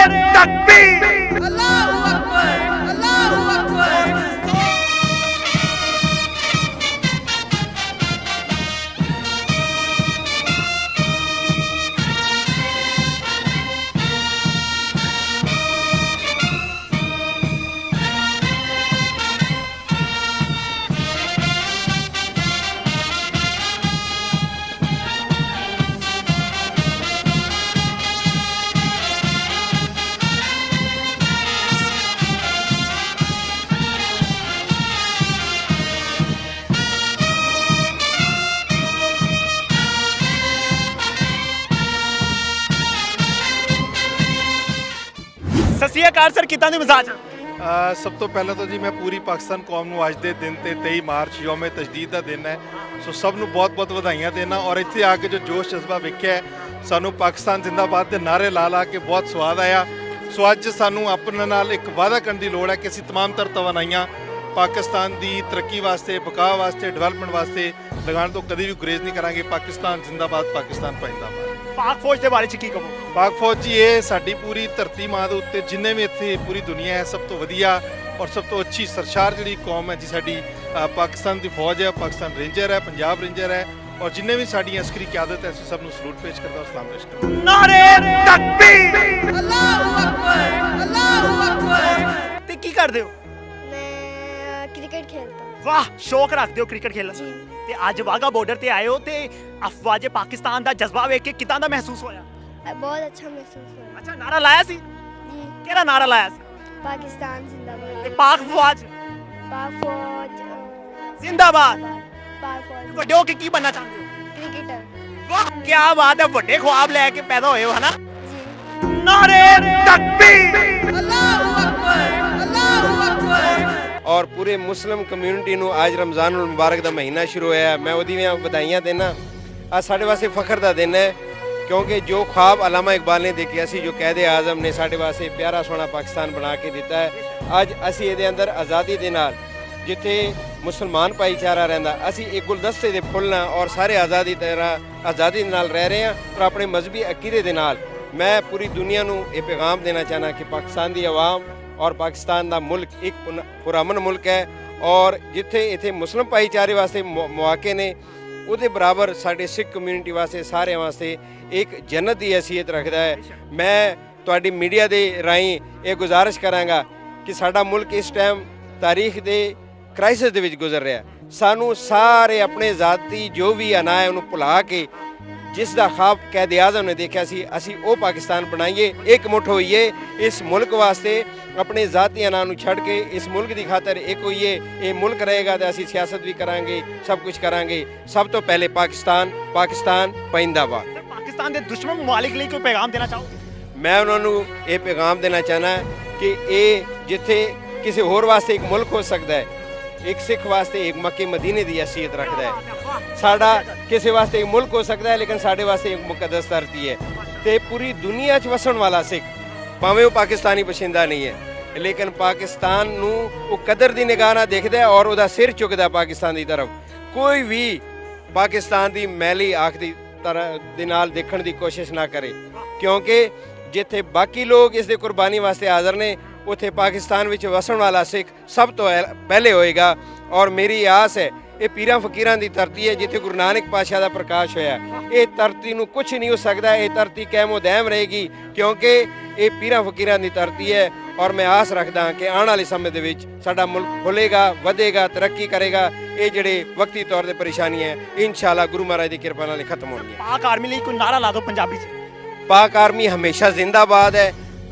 तकबीर, अल्लाहू अकबर, अल्लाहू अकबर। ਸਤਿ ਸ਼੍ਰੀ ਅਕਾਲ ਸਰ, ਕਿੱਦਾਂ ਦੀ ਮਿਜ਼ਾਜ ਆ? ਸਭ ਤੋਂ ਪਹਿਲਾਂ ਤਾਂ ਜੀ ਮੈਂ ਪੂਰੀ ਪਾਕਿਸਤਾਨ ਕੌਮ ਨੂੰ ਅੱਜ ਦੇ ਦਿਨ ਤੇ 23 ਮਾਰਚ ਯੌਮੇ ਤਜਦੀਦ ਦਾ ਦਿਨ ਹੈ, ਸੋ ਸਭ ਨੂੰ ਬਹੁਤ-ਬਹੁਤ ਵਧਾਈਆਂ ਦੇਣਾ। ਔਰ ਇੱਥੇ ਆ ਕੇ ਜੋ ਜੋਸ਼ ਜਜ਼ਬਾ ਵੇਖਿਆ, ਸਾਨੂੰ ਪਾਕਿਸਤਾਨ ਜ਼ਿੰਦਾਬਾਦ ਦੇ ਨਾਅਰੇ ਲਾ ਕੇ ਬਹੁਤ ਸਵਾਦ ਆਇਆ। ਸੋ ਅੱਜ ਸਾਨੂੰ ਆਪਣੇ ਨਾਲ ਇੱਕ ਵਾਅਦਾ ਕਰਨ ਦੀ ਲੋੜ ਹੈ ਕਿ ਅਸੀਂ तमाम तर ਤਵਾਨਾਈਆਂ ਪਾਕਿਸਤਾਨ ਦੀ ਤਰੱਕੀ ਵਾਸਤੇ, ਬਕਾ ਵਾਸਤੇ, ਡਿਵੈਲਪਮੈਂਟ ਵਾਸਤੇ ਲਗਾਉਣ ਤੋਂ ਕਦੀ ਵੀ ਗੁਰੇਜ਼ ਨਹੀਂ ਕਰਾਂਗੇ। ਪਾਕਿਸਤਾਨ ਜ਼ਿੰਦਾਬਾਦ, ਪਾਕਿਸਤਾਨ ਪਾਇੰਦਾਬਾਦ। ਪਾਕ ਫੌਜ ਦੇ ਬਾਰੇ ਚ ਕੀ ਕਹੋ? ਪਾਕ ਫੌਜ ਜੀ ਇਹ ਸਾਡੀ ਪੂਰੀ ਧਰਤੀ ਮਾਂ ਦੇ ਉੱਤੇ ਜਿੰਨੇ ਵੀ ਇੱਥੇ ਪੂਰੀ ਦੁਨੀਆ ਹੈ, ਸਭ ਤੋਂ ਵਧੀਆ ਔਰ ਸਭ ਤੋਂ ਅੱਛੀ ਸਰਸ਼ਾਰ ਜਿਹੜੀ ਕੌਮ ਹੈ ਜੀ ਸਾਡੀ ਪਾਕਿਸਤਾਨ ਦੀ ਫੌਜ ਹੈ, ਪਾਕਿਸਤਾਨ ਰੇਂਜਰ ਹੈ, ਪੰਜਾਬ ਰੇਂਜਰ ਹੈ ਔਰ ਜਿੰਨੇ ਵੀ ਸਾਡੀਆਂ ਅਸਕਰੀ ਕਿਆਦਤ ਹੈ, ਅਸੀਂ ਸਭ ਨੂੰ ਸਲੂਟ ਪੇਸ਼ ਕਰਦਾ ਹਾਂ, ਸਲਾਮ ਪੇਸ਼ ਕਰਦਾ। ਨਾਰੇ ਤਕਬੀਰ, ਅੱਲਾਹੂ ਅਕਬਰ, ਅੱਲਾਹੂ ਅਕਬਰ। ਤੇ ਕੀ ਕਰਦੇ ਹੋ? मैं क्रिकेट खेलता हूँ ਵਾਹ, ਸ਼ੌਕ ਰੱਖਦੇ ਹੋ ਕ੍ਰਿਕਟ ਖੇਲਣ जी। ਦਾ। ਤੇ ਅੱਜ ਵਾਗਾ ਬਾਰਡਰ ਤੇ ਆਏ ਹੋ ਤੇ ਅਫਵਾਜ ਪਾਕਿਸਤਾਨ ਦਾ ਜਜ਼ਬਾ ਵੇਖ ਕੇ ਕਿਦਾਂ ਦਾ ਮਹਿਸੂਸ ਹੋਇਆ? बहुत अच्छा महसूस हो रहा ਅੱਛਾ, ਨਾਰਾ ਲਾਇਆ ਸੀ? जी। ਕਿਹੜਾ ਨਾਰਾ ਲਾਇਆ ਸੀ? पाकिस्तान ਤੇ जिंदाबाद, ਪਾਕ ਫੌਜ पाक फौज ਜ਼ਿੰਦਾਬਾਦ। पाक फौज ਵੱਡੇ ਹੋ ਕੇ ਕੀ ਬਣਨਾ ਚਾਹੁੰਦੇ ਹੋ? क्रिकेटर ਵਾਹ, ਕੀ ਬਾਤ ਹੈ, ਵੱਡੇ ਖੁਆਬ ਲੈ ਕੇ ਪੈਦਾ ਹੋਏ ਹੋ, ਹਨਾ? जी। ਨਾਰੇ ਤਕਬੀਰ, ਅੱਲਾਹੂ ਅਕਬਰ, ਅੱਲਾਹੂ ਅਕਬਰ। ਔਰ ਪੂਰੇ ਮੁਸਲਿਮ ਕਮਿਊਨਿਟੀ ਨੂੰ ਅੱਜ ਰਮਜ਼ਾਨੁਲ ਮੁਬਾਰਕ ਦਾ ਮਹੀਨਾ ਸ਼ੁਰੂ ਹੋਇਆ ਹੈ। ਮੈਂ ਉਹਦੀਆਂ ਵਧਾਈਆਂ ਦੇਣਾ। ਅੱਜ ਸਾਡੇ ਵਾਸਤੇ ਫਖਰ ਦਾ ਦਿਨ ਹੈ ਕਿਉਂਕਿ ਜੋ ख्वाब ਅਲਾਮਾ ਇਕਬਾਲ ਨੇ ਦੇਖਿਆ ਸੀ, ਜੋ ਕਾਇਦੇ ਆਜ਼ਮ ਨੇ ਸਾਡੇ ਵਾਸਤੇ ਪਿਆਰਾ ਸੋਹਣਾ ਪਾਕਿਸਤਾਨ ਬਣਾ ਕੇ ਦਿੱਤਾ ਹੈ, ਅੱਜ ਅਸੀਂ ਇਹਦੇ ਅੰਦਰ ਆਜ਼ਾਦੀ ਦੇ ਨਾਲ, ਜਿੱਥੇ ਮੁਸਲਮਾਨ ਭਾਈਚਾਰਾ ਰਹਿੰਦਾ, ਅਸੀਂ ਇੱਕ ਗੁਲਦਸਤੇ ਦੇ ਫੁੱਲ ਨਾਲ ਔਰ ਸਾਰੇ ਆਜ਼ਾਦੀ ਦੇ ਨਾਲ ਰਹਿ ਰਹੇ ਹਾਂ ਔਰ ਆਪਣੇ ਮਜ਼ਹਬੀ ਅਕੀਦੇ ਦੇ ਨਾਲ। ਮੈਂ ਪੂਰੀ ਦੁਨੀਆ ਨੂੰ ਇਹ ਪੈਗਾਮ ਦੇਣਾ ਚਾਹਨਾ ਕਿ ਪਾਕਿਸਤਾਨ ਦੀ ਆਵਾਮ ਔਰ ਪਾਕਿਸਤਾਨ ਦਾ ਮੁਲਕ ਇੱਕ ਪੁਰਅਮਨ ਮੁਲਕ ਹੈ ਔਰ ਜਿੱਥੇ ਇੱਥੇ ਮੁਸਲਿਮ ਭਾਈਚਾਰੇ ਵਾਸਤੇ ਮੌਕੇ ਨੇ, ਉਹਦੇ ਬਰਾਬਰ ਸਾਡੇ ਸਿੱਖ ਕਮਿਊਨਿਟੀ ਵਾਸਤੇ, ਸਾਰਿਆਂ ਵਾਸਤੇ ਇੱਕ ਜੰਨਤ ਦੀ ਹੈਸੀਅਤ ਰੱਖਦਾ ਹੈ। ਮੈਂ ਤੁਹਾਡੀ ਮੀਡੀਆ ਦੇ ਰਾਹੀਂ ਇਹ ਗੁਜ਼ਾਰਿਸ਼ ਕਰਾਂਗਾ ਕਿ ਸਾਡਾ ਮੁਲਕ ਇਸ ਟਾਈਮ ਤਾਰੀਖ ਦੇ ਕ੍ਰਾਈਸਿਸ ਦੇ ਵਿੱਚ ਗੁਜ਼ਰ ਰਿਹਾ ਹੈ। ਸਾਨੂੰ ਸਾਰੇ ਆਪਣੇ ਜ਼ਾਤੀ ਜੋ ਵੀ ਅਨਾ ਹੈ ਉਹਨੂੰ ਭੁਲਾ ਕੇ ਜਿਸ ਦਾ ख्वाब कैद आज़म ने देखा सी, ਅਸੀਂ ਉਹ ਪਾਕਿਸਤਾਨ ਬਣਾਈਏ, ਇੱਕ ਮੁੱਠ ਹੋਈਏ ਇਸ ਮੁਲਕ ਵਾਸਤੇ, ਆਪਣੇ ਜ਼ਾਤੀ ਅਨਾਂ ਨੂੰ ਛੱਡ ਕੇ ਇਸ ਮੁਲਕ ਦੀ ਖਾਤਰ ਇੱਕ ਹੋਈਏ। ਇਹ ਮੁਲਕ ਰਹੇਗਾ ਤਾਂ ਅਸੀਂ ਸਿਆਸਤ ਵੀ ਕਰਾਂਗੇ, ਸਭ ਕੁਝ ਕਰਾਂਗੇ। ਸਭ ਤੋਂ ਪਹਿਲੇ ਪਾਕਿਸਤਾਨ, ਪਾਕਿਸਤਾਨ ਪਾਇੰਦਾਬਾਦ। ਸਰ, ਪਾਕਿਸਤਾਨ ਦੇ ਦੁਸ਼ਮਣ ਮਮਾਲਿਕ ਲਈ ਕੋਈ ਪੈਗਾਮ ਦੇਣਾ ਚਾਹੋਗੇ? ਮੈਂ ਉਹਨਾਂ ਨੂੰ ਇਹ ਪੈਗਾਮ ਦੇਣਾ ਚਾਹਨਾ ਕਿ ਇਹ ਜਿੱਥੇ ਕਿਸੇ ਹੋਰ ਵਾਸਤੇ ਇੱਕ ਮੁਲਕ ਹੋ ਸਕਦਾ ਹੈ, ਇੱਕ ਸਿੱਖ ਵਾਸਤੇ ਇੱਕ ਮੱਕੇ ਮਦੀਨੇ ਦੀ ਹੈਸੀਅਤ ਰੱਖਦਾ ਹੈ। ਸਾਡਾ ਕਿਸੇ ਵਾਸਤੇ ਇੱਕ ਮੁਲਕ ਹੋ ਸਕਦਾ ਹੈ, ਲੇਕਿਨ ਸਾਡੇ ਵਾਸਤੇ ਇੱਕ ਮੁਕੱਦਸ ਧਰਤੀ ਹੈ। ਤੇ ਪੂਰੀ ਦੁਨੀਆ 'ਚ ਵਸਣ ਵਾਲਾ ਸਿੱਖ, ਭਾਵੇਂ ਉਹ ਪਾਕਿਸਤਾਨੀ ਬਸ਼ਿੰਦਾ ਨਹੀਂ ਹੈ, ਲੇਕਿਨ ਪਾਕਿਸਤਾਨ ਨੂੰ ਉਹ ਕਦਰ ਦੀ ਨਿਗਾਹ ਨਾਲ ਦੇਖਦਾ ਹੈ ਔਰ ਉਹਦਾ ਸਿਰ ਝੁਕਦਾ ਪਾਕਿਸਤਾਨ ਦੀ ਤਰਫ। ਕੋਈ ਵੀ ਪਾਕਿਸਤਾਨ ਦੀ ਮੈਲੀ ਆਖ ਦੀ ਤਰ੍ਹਾਂ ਦੇ ਨਾਲ ਦੇਖਣ ਦੀ ਕੋਸ਼ਿਸ਼ ਨਾ ਕਰੇ, ਕਿਉਂਕਿ ਜਿੱਥੇ ਬਾਕੀ ਲੋਕ ਇਸ ਦੇ ਕੁਰਬਾਨੀ ਵਾਸਤੇ ਹਾਜ਼ਰ ਨੇ, ਉੱਥੇ ਪਾਕਿਸਤਾਨ ਵਿੱਚ ਵਸਣ ਵਾਲਾ ਸਿੱਖ ਸਭ ਤੋਂ ਪਹਿਲੇ ਹੋਏਗਾ। ਔਰ ਮੇਰੀ ਆਸ ਹੈ, ਇਹ ਪੀਰਾਂ ਫਕੀਰਾਂ ਦੀ ਧਰਤੀ ਹੈ ਜਿੱਥੇ ਗੁਰੂ ਨਾਨਕ ਪਾਤਸ਼ਾਹ ਦਾ ਪ੍ਰਕਾਸ਼ ਹੋਇਆ। ਇਹ ਧਰਤੀ ਨੂੰ ਕੁਝ ਨਹੀਂ ਹੋ ਸਕਦਾ, ਇਹ ਧਰਤੀ ਕਾਇਮ ਦائم ਰਹੇਗੀ ਕਿਉਂਕਿ ਇਹ ਪੀਰਾਂ ਫਕੀਰਾਂ ਦੀ ਧਰਤੀ ਹੈ। ਔਰ ਮੈਂ ਆਸ ਰੱਖਦਾ ਕਿ ਆਉਣ ਵਾਲੇ ਸਮੇਂ ਦੇ ਵਿੱਚ ਸਾਡਾ ਮੁਲਕ ਖੁੱਲੇਗਾ, ਵਧੇਗਾ, ਤਰੱਕੀ ਕਰੇਗਾ। ਇਹ ਜਿਹੜੇ ਵਕਤੀ ਤੌਰ ਤੇ ਪਰੇਸ਼ਾਨੀਆਂ ਹੈ, ਇਨਸ਼ਾਅੱਲਾ ਗੁਰੂ ਮਹਾਰਾਜ ਦੀ ਕਿਰਪਾ ਨਾਲ ਖਤਮ ਹੋਣਗੀਆਂ। ਪਾਕ ਆਰਮੀ ਲਈ ਕੋਈ ਨਾਰਾ ਲਾ ਦਿਓ ਪੰਜਾਬੀ 'ਚ। ਪਾਕ ਆਰਮੀ ਹਮੇਸ਼ਾ ਜ਼ਿੰਦਾਬਾਦ ਹੈ।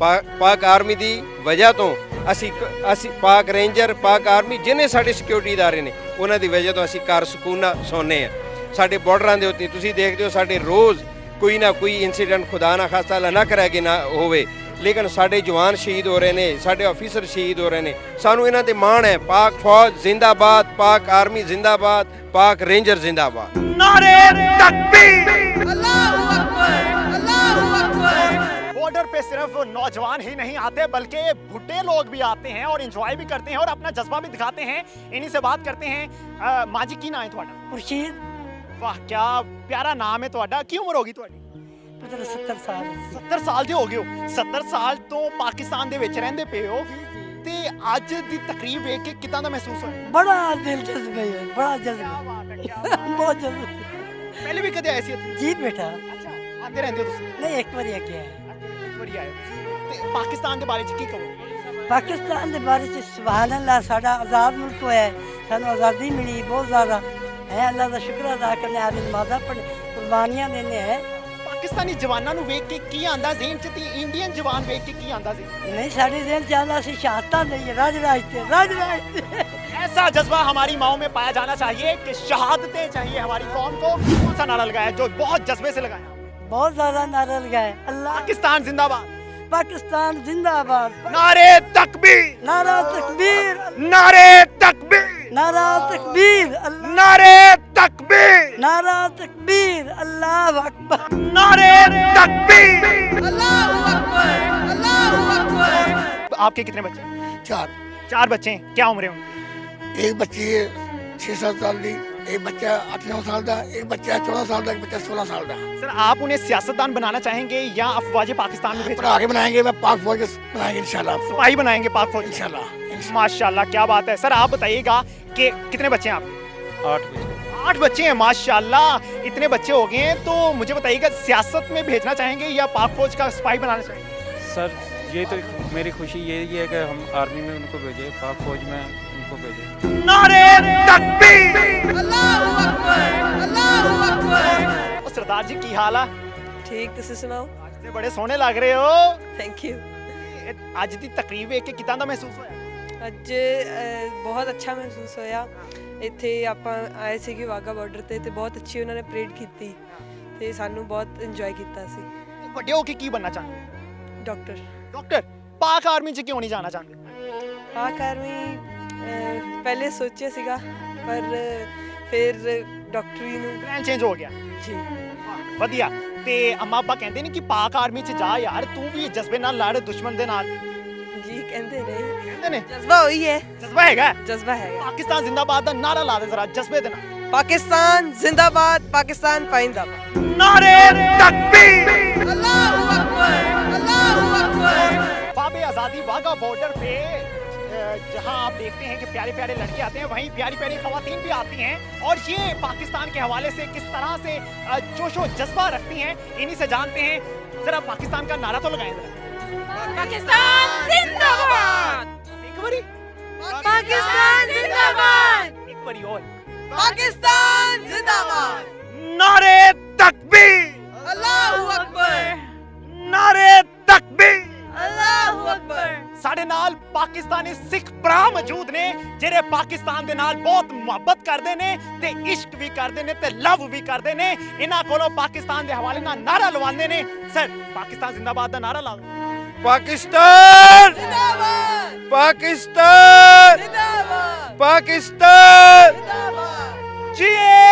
ਪਾਕ ਆਰਮੀ ਦੀ ਵਜ੍ਹਾ ਤੋਂ ਅਸੀਂ ਪਾਕ ਰੇਂਜਰ, ਪਾਕ ਆਰਮੀ ਜਿੰਨੇ ਸਾਡੇ ਸਿਕਿਉਰਿਟੀ ਇਦਾਰੇ ਨੇ, ਉਹਨਾਂ ਦੀ ਵਜ੍ਹਾ ਤੋਂ ਅਸੀਂ ਘਰ ਸਕੂਨ ਨਾਲ ਸੌਂਦੇ ਹਾਂ। ਸਾਡੇ ਬਾਰਡਰਾਂ ਦੇ ਉੱਤੇ ਤੁਸੀਂ ਦੇਖਦੇ ਹੋ, ਸਾਡੇ ਰੋਜ਼ ਕੋਈ ਨਾ ਕੋਈ ਇਨਸੀਡੈਂਟ, ਖੁਦਾ ਨਾ ਖਾਸਤਾ ਅੱਲਾ ਨਾ ਕਰੇ ਕਿ ਨਾ ਹੋਵੇ, ਲੇਕਿਨ ਸਾਡੇ ਜਵਾਨ ਸ਼ਹੀਦ ਹੋ ਰਹੇ ਨੇ, ਸਾਡੇ ਆਫੀਸਰ ਸ਼ਹੀਦ ਹੋ ਰਹੇ ਨੇ। ਸਾਨੂੰ ਇਹਨਾਂ ਤੇ ਮਾਣ ਹੈ। ਪਾਕ ਫੌਜ ਜ਼ਿੰਦਾਬਾਦ, ਪਾਕ ਆਰਮੀ ਜ਼ਿੰਦਾਬਾਦ, ਪਾਕ ਰੇਂਜਰ ਜ਼ਿੰਦਾਬਾਦ। नारे तकबीर, अल्लाहू अकबर, अल्लाहू अकबर। बॉर्डर पे सिर्फ नौजवान ही नहीं आते बल्कि बुढ़े लोग भी आते हैं और एंजॉय भी करते हैं और अपना जज्बा भी दिखाते हैं। इन्हीं से बात करते हैं। माँ जी की नाम है ਤੁਹਾਡਾ? खुर्शीद वाह, क्या प्यारा नाम है ਤੁਹਾਡਾ। ਕੀ ਉਮਰ ਹੋਗੀ ਤੁਹਾਡੀ? ਮਤਲਬ 70 ਸਾਲ 70 ਸਾਲ ਦੇ ਹੋ ਗਏ ਹੋ 70 ਸਾਲ ਤੋਂ ਪਾਕਿਸਤਾਨ ਦੇ ਵਿੱਚ ਰਹਿੰਦੇ ਪਏ ਹੋ ਤੇ ਅੱਜ ਦੀ ਤਕਰੀਬ ਵੇਖ ਕੇ ਕਿਦਾਂ ਦਾ ਮਹਿਸੂਸ ਹੋਇਆ ਬੜਾ ਦਿਲਚਸਪ ਹੈ ਬੜਾ ਜਜ਼ਬਾ ਬਹੁਤ ਜਜ਼ਬਾ ਪਹਿਲੇ ਵੀ ਕਦੇ ਆਏ ਸੀ ਇੱਥੇ ਜੀ ਬੇਟਾ ਅੱਛਾ ਆਉਂਦੇ ਰਹਿੰਦੇ ਹੋ ਤੁਸੀਂ ਨਹੀਂ ਇੱਕ ਵਾਰੀ ਅੱਗੇ ਆਏ ਇੱਕ ਵਾਰੀ ਆਏ ਹੋ। ਤੇ ਪਾਕਿਸਤਾਨ ਦੇ ਬਾਰੇ ਚ ਕੀ ਕਹੋ ਪਾਕਿਸਤਾਨ ਦੇ ਬਾਰੇ ਚ ਸੁਭਾਨ ਅੱਲਾਹ ਸਾਡਾ ਆਜ਼ਾਦ ਮੁਲਕ ਹੋਇਆ ਹੈ ਸਾਨੂੰ ਆਜ਼ਾਦੀ ਮਿਲੀ ਬਹੁਤ ਜ਼ਿਆਦਾ ਹੈ ਅੱਲਾਹ ਦਾ ਸ਼ੁਕਰ ਅਦਾ ਕਰਨੇ ਆਦਿ ਨਮਾਜ਼ਾਂ ਪੜ੍ਹ ਕੁਰਬਾਨੀਆਂ ਦੇਣੇ ਹੈ ਪਾਕਿਸਤਾਨੀ ਜਵਾਨਾਂ ਨੂੰ ਵੇਖ ਕੇ ਕੀ ਆਂਦਾ ਜ਼ਿਹਨ ਚ ਤੇ ਇੰਡੀਅਨ ਜਵਾਨ ਵੇਖ ਕੇ ਕੀ ਆਂਦਾ ਸੀ ਨਹੀਂ ਸਾਡੇ ਦਿਨ ਚਾਹੁੰਦਾ ਸੀ ਸ਼ਹਾਦਤਾਂ ਨਹੀਂ ਰਾਜ ਰਾਜ ਤੇ ऐसा जज्बा हमारी माओ में पाया जाना चाहिए कि शहादतें चाहिए हमारी कौम को कौन सा नारा लगाया जो बहुत जज्बे से लगाया बहुत ज्यादा नारा लगाए अल्लाह पाकिस्तान जिंदाबाद पाकिस्तान जिंदाबाद नारे तकबीर नारा तकबीर नारे तकबीर नारा तकबीर अल्लाह नारे तकबीर नारा तकबीर अल्लाह अकबर नारे तकबीर अल्लाह अकबर अल्लाह अकबर आपके कितने बच्चे चार बच्चे हैं क्या उम्र है उनकी एक बच्ची है 6-7 साल की एक बच्चा 8-9 साल का एक बच्चा 14 साल का एक बच्चा 16 साल का सर आप उन्हें सियासतदान बनाना चाहेंगे या अफवाज पाकिस्तान में पर भेजना आगे बनाएंगे मैं पाक फौज बनाएंगे इंशाल्लाह सिपाही बनाएंगे पाक फौज इंशाल्लाह माशाल्लाह क्या बात है सर आप बताइएगा कि कितने बच्चे हैं आपके 8 बच्चे हैं माशाल्लाह इतने बच्चे हो गए हैं तो मुझे बताइएगा सियासत में भेजना चाहेंगे या पाक फौज का सिपाही बनाना चाहेंगे सर ये तो मेरी खुशी यही है कि हम आर्मी में उनको भेजें पाक फौज में उनको भेजें नारे तकबीर अल्लाहू अकबर अल्लाहू अकबर सरदार जी की हाल है ठीक ਤੁਸੀਂ ਸੁਣਾਓ ਅੱਜ ਤੇ ਬੜੇ ਸੋਹਣੇ ਲੱਗ ਰਹੇ ਹੋ ਥੈਂਕ ਯੂ ਅੱਜ ਦੀ ਤਕਰੀਬ ਵੇਖ ਕੇ ਕਿਦਾਂ ਦਾ ਮਹਿਸੂਸ ਹੋਇਆ ਅੱਜ ਬਹੁਤ ਅੱਛਾ ਮਹਿਸੂਸ ਹੋਇਆ ਇੱਥੇ ਆਪਾਂ ਆਏ ਸੀਗੇ ਵਾਗਾ ਬਾਰਡਰ ਤੇ ਬਹੁਤ ਅੱਛੀ ਉਹਨਾਂ ਨੇ ਪਰੇਡ ਕੀਤੀ ਤੇ ਸਾਨੂੰ ਬਹੁਤ ਇੰਜੋਏ ਕੀਤਾ ਸੀ ਵੱਡੇ ਹੋ ਕੇ ਕੀ ਬਣਨਾ ਚਾਹੁੰਦੇ ਹੋ ਡਾਕਟਰ ਡਾਕਟਰ ਪਾਕ ਆਰਮੀ ਚ ਕਿਉਂ ਨਹੀਂ ਜਾਣਾ ਚਾਹੁੰਦੇ ਪਾਕ ਆਰਮੀ ਪਹਿਲੇ ਸੋਚਿਆ ਸੀਗਾ ਪਰ ਫਿਰ ਡਾਕਟਰੀ ਨੂੰ ਪਲਾਨ ਚੇਂਜ ਹੋ ਗਿਆ ਜੀ ਵਧੀਆ ਤੇ ਅੰਮਾ ਅੱਬਾ ਕਹਿੰਦੇ ਨੇ ਕਿ ਪਾਕ ਆਰਮੀ ਚ ਜਾ ਯਾਰ ਤੂੰ ਵੀ ਜਜ਼ਬੇ ਨਾਲ ਲੜ ਦੁਸ਼ਮਣ ਦੇ ਨਾਲ ਜੀ ਕਹਿੰਦੇ ਨੇ ਕਹਿੰਦੇ ਨੇ ਜਜ਼ਬਾ ਹੋਈ ਹੈ ਜਜ਼ਬਾ ਹੈਗਾ ਜਜ਼ਬਾ ਹੈਗਾ ਪਾਕਿਸਤਾਨ ਜ਼ਿੰਦਾਬਾਦ ਦਾ ਨਾਰਾ ਲਾ ਦੇ ਜ਼ਰਾ ਜਜ਼ਬੇ ਦੇ ਨਾਲ ਪਾਕਿਸਤਾਨ ਜ਼ਿੰਦਾਬਾਦ ਪਾਕਿਸਤਾਨ ਪਾਇੰਦਾਬਾਦ नारे तकबीर अल्लाहू अकबर अल्लाहू अकबर बाबे आज़ादी वाघा बॉर्डर पे जहां आप देखते हैं कि प्यारे प्यारे लड़के आते हैं वहीं प्यारी प्यारी खवातीन भी आती हैं और ये पाकिस्तान के हवाले से किस तरह से जोशो जज्बा रखती हैं इन्हीं से जानते हैं जरा पाकिस्तान का नारा तो लगाएं जरा पाकिस्तान जिंदाबाद एक बारी पाकिस्तान जिंदाबाद एक बारी और पाकिस्तान जिंदाबाद नारे तकबीर अल्लाहू अकबर नारे तकबीर अल्लाहू अकबर ਸਾਡੇ ਨਾਲ ਪਾਕਿਸਤਾਨੀ ਸਿੱਖ ਭਰਾ ਮੌਜੂਦ ਨੇ ਜਿਹੜੇ ਪਾਕਿਸਤਾਨ ਦੇ ਨਾਲ ਬਹੁਤ ਮੁਹੱਬਤ ਕਰਦੇ ਨੇ ਤੇ ਇਸ਼ਕ ਵੀ ਕਰਦੇ ਨੇ ਤੇ ਲਵ ਵੀ ਕਰਦੇ ਨੇ ਇਹਨਾਂ ਕੋਲੋਂ ਪਾਕਿਸਤਾਨ ਦੇ ਹਵਾਲੇ ਨਾਲ ਨਾਰਾ ਲਵਾਉਂਦੇ ਨੇ ਸਰ ਪਾਕਿਸਤਾਨ ਜ਼ਿੰਦਾਬਾਦ ਦਾ ਨਾਰਾ ਲਾਓ पाकिस्तान जिंदाबाद पाकिस्तान जिंदाबाद पाकिस्तान जिंदाबाद ਜੀਏ